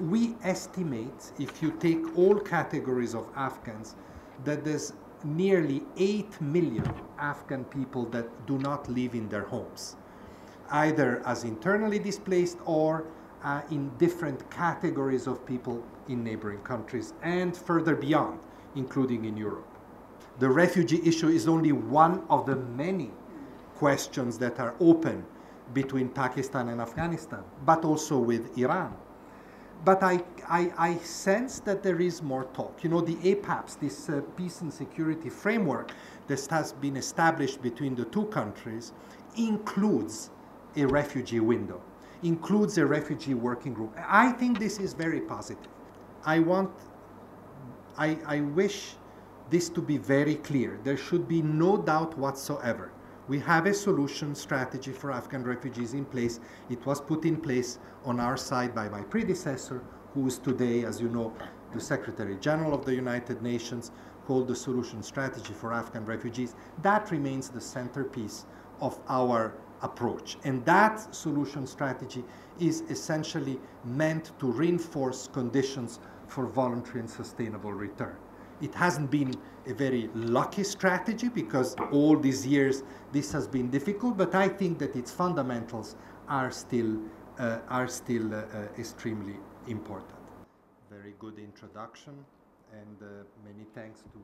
We estimate, if you take all categories of Afghans, that there's nearly 8 million Afghan people that do not live in their homes, either as internally displaced or in different categories of people in neighboring countries and further beyond, including in Europe. The refugee issue is only one of the many questions that are open between Pakistan and Afghanistan, but also with Iran. But I sense that there is more talk. You know, the APAPS, this peace and security framework that has been established between the two countries, includes a refugee window, includes a refugee working group. I think this is very positive. I wish this to be very clear. There should be no doubt whatsoever. We have a solution strategy for Afghan refugees in place. It was put in place on our side by my predecessor, who is today, as you know, the Secretary General of the United Nations, called the Solution Strategy for Afghan Refugees. That remains the centerpiece of our approach. And that solution strategy is essentially meant to reinforce conditions for voluntary and sustainable return. It hasn't been a very lucky strategy because all these years this has been difficult, but I think that its fundamentals are still extremely important. Very good introduction, and many thanks to